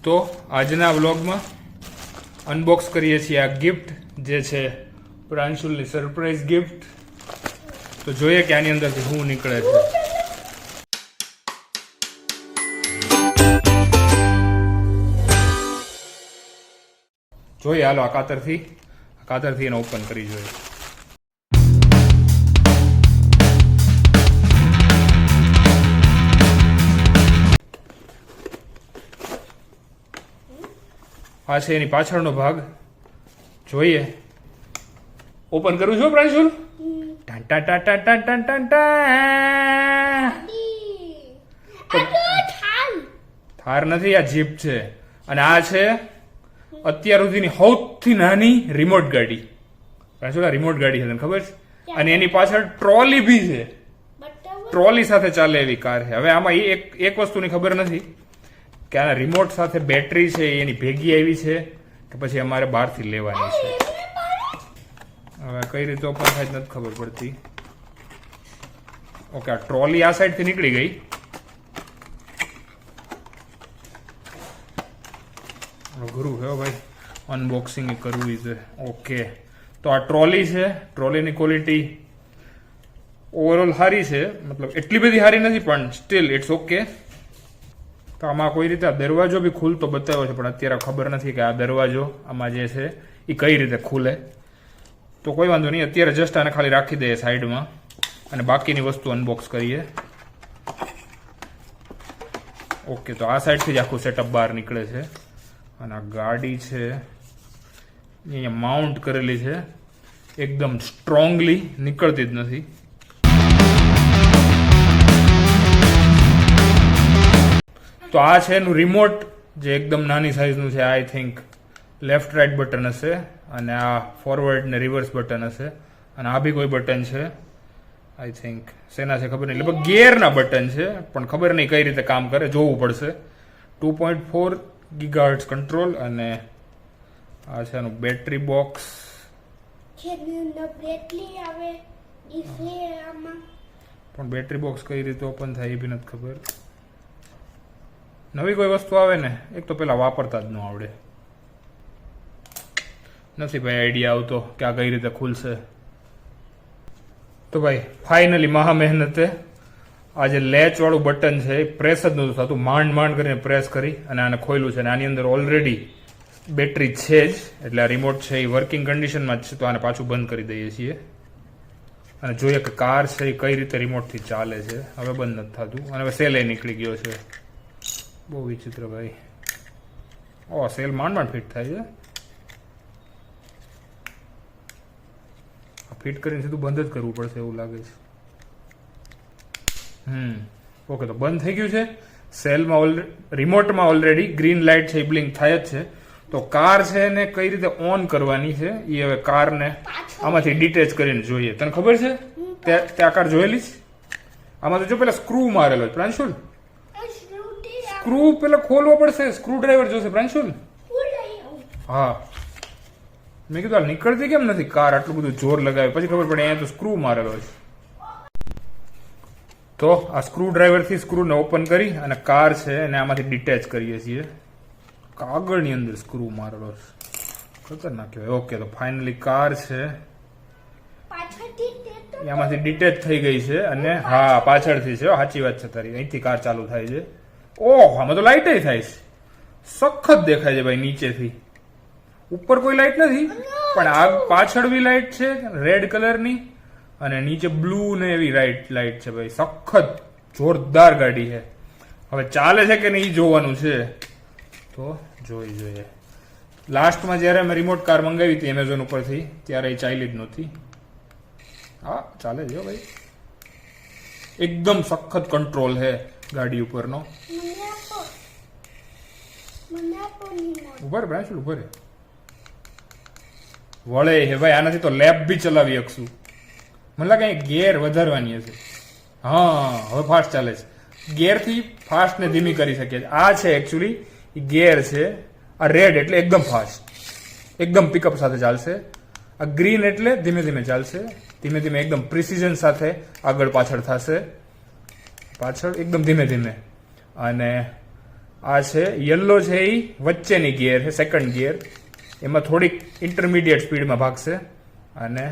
તો આજના વ્લોગમાં અનબોક્સ કરીએ છીએ આ ગિફ્ટ જે છે પ્રાંશુલની સરપ્રાઈઝ ગિફ્ટ. તો જોઈએ કે આની અંદરથી શું નીકળે છે. જોઈએ હાલો આ કાતરથી એને ઓપન કરી જોઈએ. આ છે એની પાછળનો ભાગ. જોઈએ ઓપન કરું છું પ્રાંશુલ. થાર નથી, આ જીપ છે. અને આ છે અત્યાર સુધીની સૌથી નાની રિમોટ ગાડી. પ્રાંશુલ આ રિમોટ ગાડી છે, તને ખબર છે? અને એની પાછળ ટ્રોલી બી છે. ટ્રોલી સાથે ચાલે એવી કાર છે. હવે આમાં એક વસ્તુની ખબર નથી કે આના રિમોટ સાથે બેટરી છે એની ભેગી આવી છે કે પછી અમારે બહારથી લેવાની છે. હવે કઈ રીતે ઓપન થાય નથી ખબર પડતી. ઓકે, આ ટ્રોલી આ સાઈડથી નીકળી ગઈ. ઘરું છે ભાઈ, અનબોક્સિંગ કરવું છે. ઓકે, તો આ ટ્રોલી છે. ટ્રોલીની ક્વોલિટી ઓવરઓલ સારી છે, મતલબ એટલી બધી સારી નથી પણ સ્ટીલ ઇટ્સ ઓકે. તો આમાં કોઈ રીતે આ દરવાજો બી ખુલતો બતાવ્યો છે પણ અત્યારે ખબર નથી કે આ દરવાજો આમાં જે છે એ કઈ રીતે ખુલે. તો કોઈ વાંધો નહીં, અત્યારે જસ્ટ આને ખાલી રાખી દઈએ સાઈડમાં અને બાકીની વસ્તુ અનબોક્સ કરીએ. ઓકે, તો આ સાઈડથી જ આખું સેટઅપ બહાર નીકળે છે. અને આ ગાડી છે અહીંયા માઉન્ટ કરેલી છે, એકદમ સ્ટ્રોંગલી, નીકળતી જ નથી. તો આ છે એનું રિમોટ જે એકદમ નાની સાઈઝનું છે. I think left right button હશે અને આ ફોરવર્ડ ને રિવર્સ બટન હશે અને આ બી કોઈ બટન છે. આઈ થિંક શેના છે ખબર નહીં, લગભગ ગિયરના બટન છે પણ ખબર નહીં કઈ રીતે કામ કરે, જોવું પડશે. 2.4 ગીગાહર્ટ્ઝ કંટ્રોલ અને આ છે એનું બેટરી બોક્સ. પણ બેટરી બોક્સ કઈ રીતે ઓપન થાય એ બી નથી ખબર. નવી કોઈ વસ્તુ આવે ને એક તો પેલા વાપરતા જ ન આવડે. નથી ભાઈ આઈડિયા આવતો કે આ કઈ રીતે ખુલશે. તો ભાઈ ફાઇનલી મહા મહેનતે આ જે લેચ વાળું બટન છે એ પ્રેસ જ નહોતું થતું, માંડ કરીને પ્રેસ કરી અને આને ખોલ્યું છે. અને આની અંદર ઓલરેડી બેટરી છે જ, એટલે આ રિમોટ છે એ વર્કિંગ કન્ડિશનમાં જ છે. તો આને પાછું બંધ કરી દઈએ છીએ અને જોઈએ કે કાર છે એ કઈ રીતે રિમોટથી ચાલે છે. હવે બંધ નથી થતું અને હવે સેલ નીકળી ગયો છે. બહુ વિચિત્ર ભાઈ. ઓ, સેલ માંડ ફિટ થાય છે. ફિટ કરીને સીધું બંધ જ કરવું પડશે એવું લાગે છે. ઓકે, તો બંધ થઈ ગયું છે. સેલમાં રિમોટમાં ઓલરેડી ગ્રીન લાઇટ છે એ બ્લિંક થાય જ છે. તો કાર છે એને કઈ રીતે ઓન કરવાની છે એ હવે કારને આમાંથી ડિટેચ કરીને જોઈએ. તને ખબર છે ત્યાં કાર જોયેલી છે? આમાં તો જો પેલા સ્ક્રૂ મારેલો છે પ્રાંશુલ. સ્ક્રૂ પેલા ખોલવો પડશે, સ્ક્રૂ ડ્રાઈવર જોશે પ્રાંશુલ. હા, મેં કીધું નીકળતી કેમ નથી કાર, આટલું બધું જોર લગાવે પછી ખબર પડે અહીંયા તો સ્ક્રૂ મારેલો છે. તો આ સ્ક્રૂ ડ્રાઈવરથી સ્ક્રૂને ઓપન કરી અને કાર છે એને આમાંથી ડિટેચ કરીએ છીએ. કાગળની અંદર સ્ક્રૂ મારેલો છે, ખતરનાક કહેવાય. ઓકે, તો ફાઇનલી કાર છે આમાંથી ડિટેચ થઈ ગઈ છે. અને હા, પાછળથી છે, સાચી વાત છે તારી, અહીંથી કાર ચાલુ થાય છે. ઓહ, આમાં તો લાઇટ થાય છે, સખત દેખાય છે ભાઈ. નીચેથી ઉપર કોઈ લાઇટ નથી પણ આ પાછળ બી લાઇટ છે રેડ કલરની અને નીચે બ્લુ ને એવી લાઇટ છે ભાઈ. સખત જોરદાર ગાડી છે. હવે ચાલે છે કે નહીં જોવાનું છે, તો જોઈએ. લાસ્ટમાં જયારે અમે રિમોટ કાર મંગાવી હતી એમેઝોન ઉપરથી ત્યારે એ ચાલી જ નહોતી. હા, ચાલે છે ભાઈ, એકદમ સખત કંટ્રોલ છે ગાડી ઉપરનો. ઉભર બ્રાંશુલ ઉભર વળે હે ભાઈ. આનાથી તો લેપ બી ચલાવી શકશું. મને લાગે ગેર વધારવાની હશે. હા, હવે ફાસ્ટ ચાલે છે. ગેરથી ફાસ્ટ ને ધીમી કરી શકીએ. આ છે એકચ્યુઅલી ગેર છે. આ રેડ એટલે એકદમ ફાસ્ટ, એકદમ પિકઅપ સાથે ચાલશે. આ ગ્રીન એટલે ધીમે ધીમે ચાલશે. ધીમે ધીમે એકદમ પ્રિસિઝન સાથે આગળ પાછળ થશે. પાછળ એકદમ ધીમે ધીમે. અને આ છે યલો છે એ વચ્ચેની ગિયર છે, સેકન્ડ ગિયર, એમાં થોડીક ઇન્ટરમીડિયેટ સ્પીડમાં ભાગશે. અને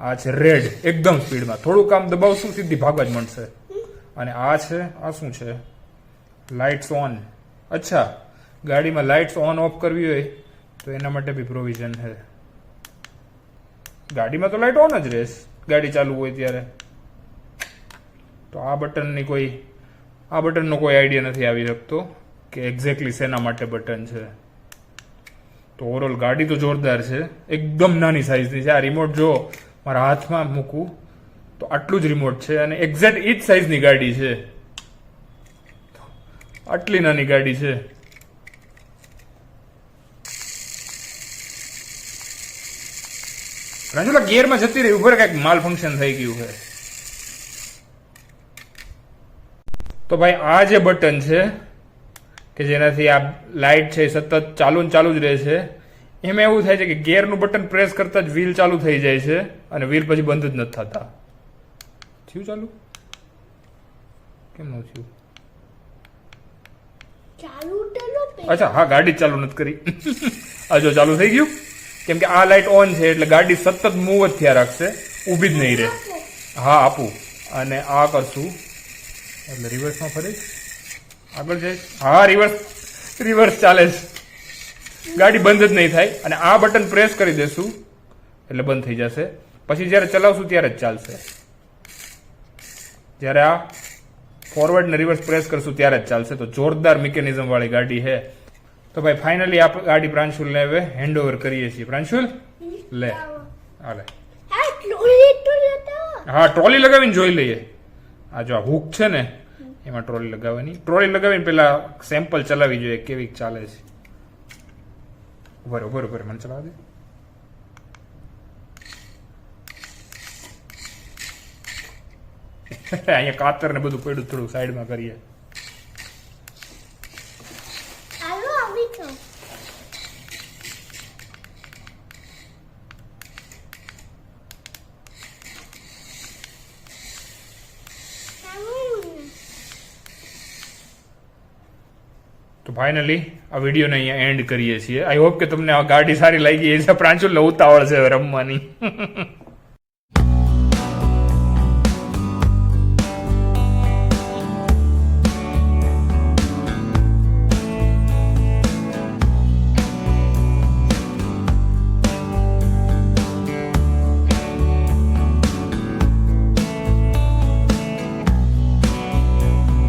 આ છે રેડ, એકદમ સ્પીડમાં, થોડુંક આમ દબાવશું સીધી ભાગવા જ મળશે. અને આ છે, આ શું છે? Lights on. અચ્છા, ગાડીમાં લાઇટ્સ ઓન ઓફ કરવી હોય તો એના માટે બી પ્રોવિઝન છે. ગાડીમાં તો લાઇટ ઓન જ રહેશે ગાડી ચાલુ હોય ત્યારે. તો આ બટનનો કોઈ આઈડિયા નથી આવી શકતો કે એક્ઝેક્ટલી શેના માટે બટન છે. તો ઓવરઓલ ગાડી તો જોરદાર છે, એકદમ નાની સાઈઝની છે. આ રિમોટ જો મારા હાથમાં મૂકું તો આટલું જ રિમોટ છે અને એક્ઝેક્ટ એ જ સાઈઝની ગાડી છે. આટલી નાની ગાડી છે. રાજુલા ગિયરમાં જતી રહી, ઉપર કઈક માલ ફંક્શન થઈ ગયું છે. તો ભાઈ આ જે બટન છે કે જેનાથી આ લાઇટ છે સતત ચાલુ ને ચાલુ જ રહે છે, એમાં એવું થાય છે કે ગિયરનું બટન પ્રેસ કરતા જ વ્હીલ ચાલુ થઈ જાય છે અને વ્હીલ પછી બંધ જ નથી થતા. થયું ચાલુ? કેમ ન થયું? અચ્છા, હા, ગાડી ચાલુ નથી કરી. આ જો ચાલુ થઈ ગયું, કેમ કે આ લાઇટ ઓન છે એટલે ગાડી સતત મૂવ જ થયા રાખશે, ઊભી જ નહીં રહે. હા, આપું. અને આ કરશું એટલે રિવર્સમાં ફરી આગળ જાય. હા, રિવર્સ ચાલે છે, ગાડી બંધ જ નહીં થાય. અને આ બટન પ્રેસ કરી દેશું એટલે બંધ થઈ જશે. પછી જ્યારે ચલાવશું ત્યારે જ ચાલશે. જ્યારે આ ફોરવર્ડ ને રિવર્સ પ્રેસ કરશું ત્યારે જ ચાલશે. તો જોરદાર મિકેનિઝમ વાળી ગાડી છે. તો ભાઈ ફાઇનલી આ ગાડી પ્રાંશુલને હવે હેન્ડ ઓવર કરીએ છીએ. પ્રાંશુલ, લે, હાલે. હા, ટ્રોલી લગાવીને જોઈ લઈએ. આ જો આ હુક છે ને એમાં ટ્રોલી લગાવવાની. ટ્રોલી લગાવીને પેલા સેમ્પલ ચલાવી જોઈએ કેવી ચાલે છે. બરોબર, મને ચલાવી દે. અહીંયા કાતર ને બધું પડ્યું, થોડું સાઈડમાં કરીએ. તો ફાઇનલી આ વિડીયોને અહીંયા એન્ડ કરીએ છીએ. આઈ હોપ કે તમને આ ગાડી સારી લાગી. એ પ્રાંશુલ ને ઉતાવળ છે રમવાની.